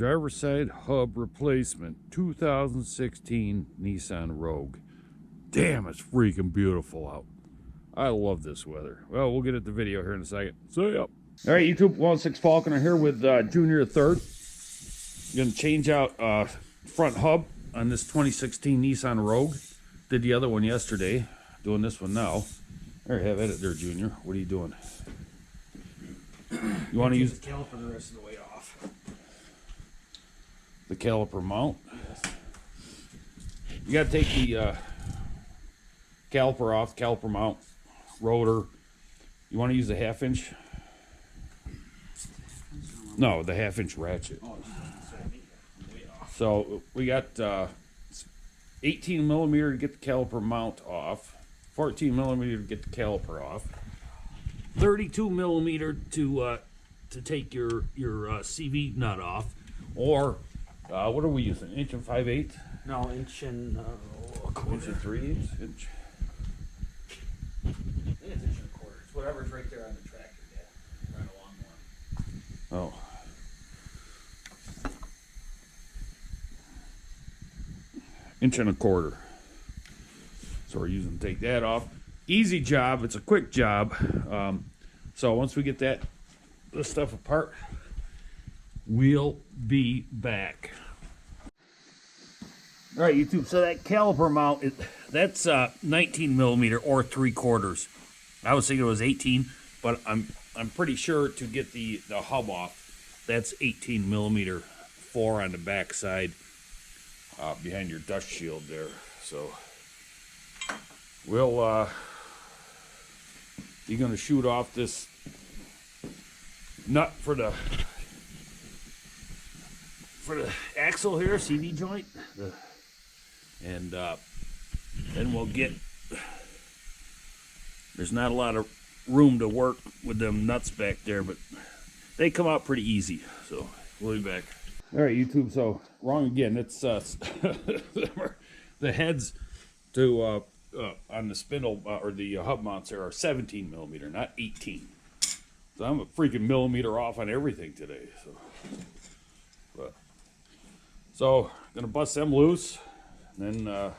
driver's side hub replacement, 2016 Nissan Rogue. Damn, it's freaking beautiful out. I love this weather. Well, we'll get at the video here in a second. See ya. All right, YouTube, 1-6 Falconer here with Junior III. Gonna change out front hub on this 2016 Nissan Rogue. Did the other one yesterday. Doing this one now. There, have at it there, Junior. What are you doing? You want to use the caliper the rest of the way off. The caliper mount? Yes. You got to take the caliper off, caliper mount, rotor. You want to use the 1/2 inch? No, the 1/2 inch ratchet. Oh, way off. So we got 18 millimeter to get the caliper mount off, 14 millimeter to get the caliper off, 32 millimeter to take your CV nut off, or what are we using? Inch and 5/8? No, inch and Inch and 3/8 inch. I think it's inch and a quarter. It's whatever's right there on the tractor. Yeah, right along one. Oh. Inch and a quarter. So we're using, take that off. Easy job. It's a quick job. So once we get this stuff apart, we'll be back. All right, YouTube. So that caliper mount, that's 19 millimeter or 3/4. I was thinking it was 18, but I'm pretty sure to get the hub off, that's 18 millimeter 4 on the back side. Behind your dust shield there. So we'll you're gonna shoot off this nut for the axle here, CV joint, and then we'll get, there's not a lot of room to work with them nuts back there, but they come out pretty easy. So we'll be back. All right, YouTube, so wrong again. It's the heads to on the spindle or the hub mounts there are 17 millimeter, not 18. So I'm a freaking millimeter off on everything today. So gonna bust them loose, and then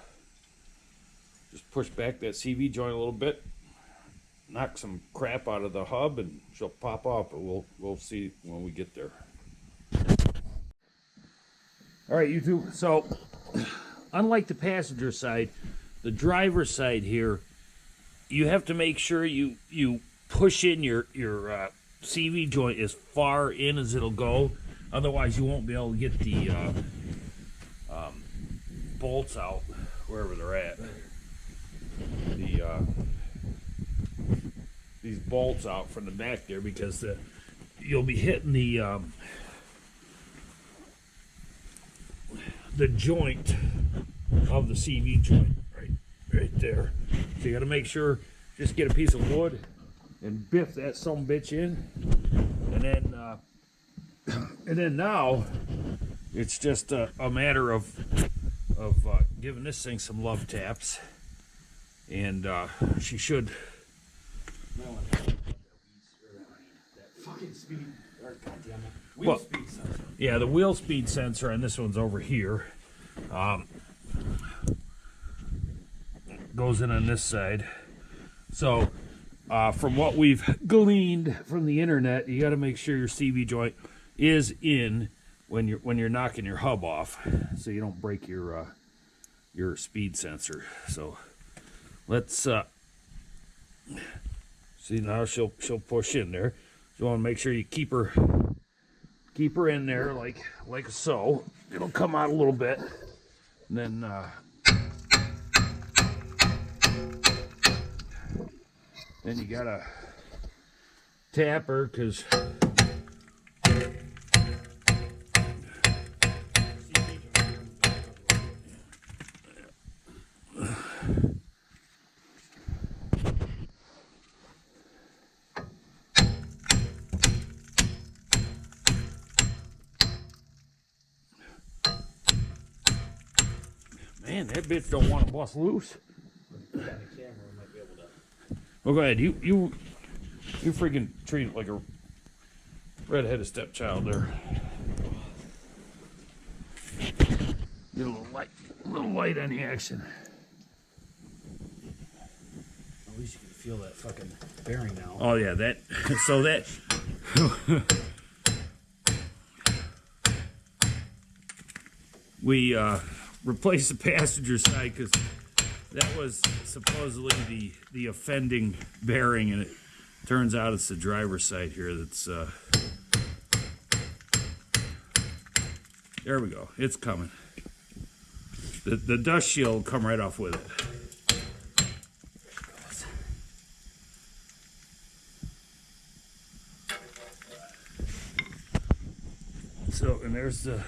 just push back that CV joint a little bit, knock some crap out of the hub, and she'll pop off. But we'll see when we get there. All right, YouTube, so unlike the passenger side, the driver's side here, you have to make sure you push in your CV joint as far in as it'll go. Otherwise, you won't be able to get the bolts out wherever they're at. These bolts out from the back there, because you'll be hitting the joint of the CV joint right there. So you got to make sure, just get a piece of wood and biff that sumbitch in, and then now it's just a matter of giving this thing some love taps, and she should. Fucking speed. Well, yeah, the wheel speed sensor, and this one's over here. Goes in on this side. So, from what we've gleaned from the internet, you got to make sure your CV joint is in when you're knocking your hub off, so you don't break your speed sensor. So, let's see, now she'll push in there. You want to make sure you keep her in there like so. It'll come out a little bit, and then you gotta tap her, because man, that bitch don't want to bust loose. Well, go ahead. You freaking treat it like a red-headed stepchild there. little light on the action. At least you can feel that fucking bearing now. Oh yeah, that. So that. We replaced the passenger side because that was supposedly the offending bearing, and it turns out it's the driver's side here that's. There we go. It's coming. The dust shield will come right off with it. So, and there's the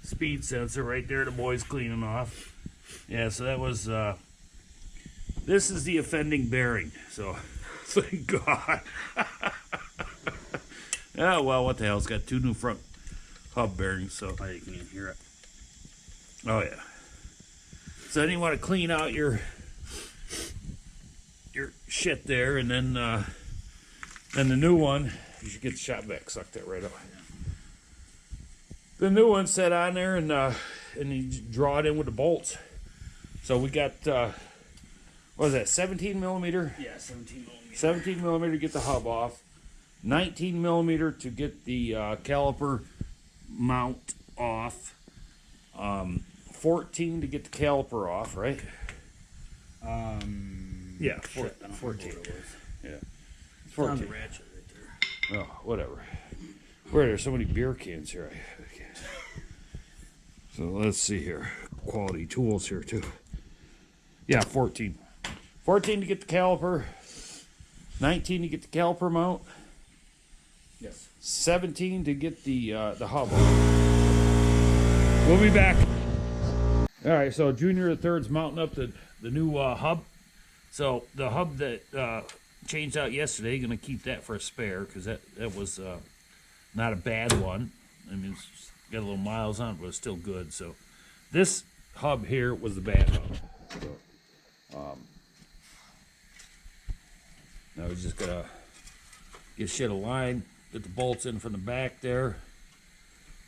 speed sensor right there the boy's cleaning off. Yeah, so that was, this is the offending bearing. So, thank God. Oh, well, what the hell. It's got 2 new front hub bearings, so You can't hear it. oh yeah. So then you want to clean out your shit there, and then the new one, you should get the shop vac, suck that right up. The new one set on there, and you draw it in with the bolts. So we got what is that, 17 millimeter? Yeah, 17 millimeter. 17 millimeter to get the hub off, 19 millimeter to get the caliper mount off, 14 to get the caliper off, right? Yeah, 14. What it was. Yeah, It's 14. On the 14. ratchet right there. Oh, whatever. Where are there so many beer cans here? So let's see here. Quality tools here too. Yeah, 14. 14 to get the caliper. 19 to get the caliper mount. Yes. 17 to get the hub. We'll be back. All right, so Junior the Third's mounting up the new hub. So the hub that changed out yesterday, gonna keep that for a spare because that was not a bad one. I mean, it's got a little miles on it, but it's still good. So this hub here was the bad hub. So, now we're just gonna get shit aligned, get the bolts in from the back there,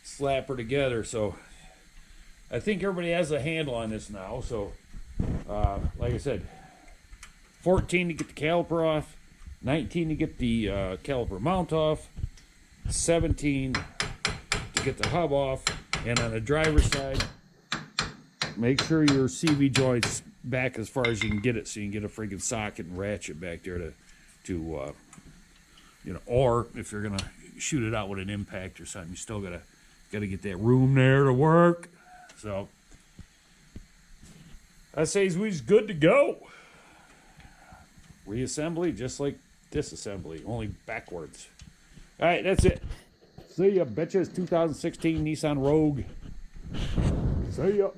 slap her together. So I think everybody has a handle on this now. So like I said, 14 to get the caliper off, 19 to get the caliper mount off, 17 to get the hub off, and on the driver's side, make sure your CV joint's back as far as you can get it, so you can get a freaking socket and ratchet back there to you know, or if you're gonna shoot it out with an impact or something, you still gotta get that room there to work. So I say we's good to go. Reassembly just like disassembly, only backwards. All right, that's it. See ya, bitches. 2016 Nissan Rogue. See ya.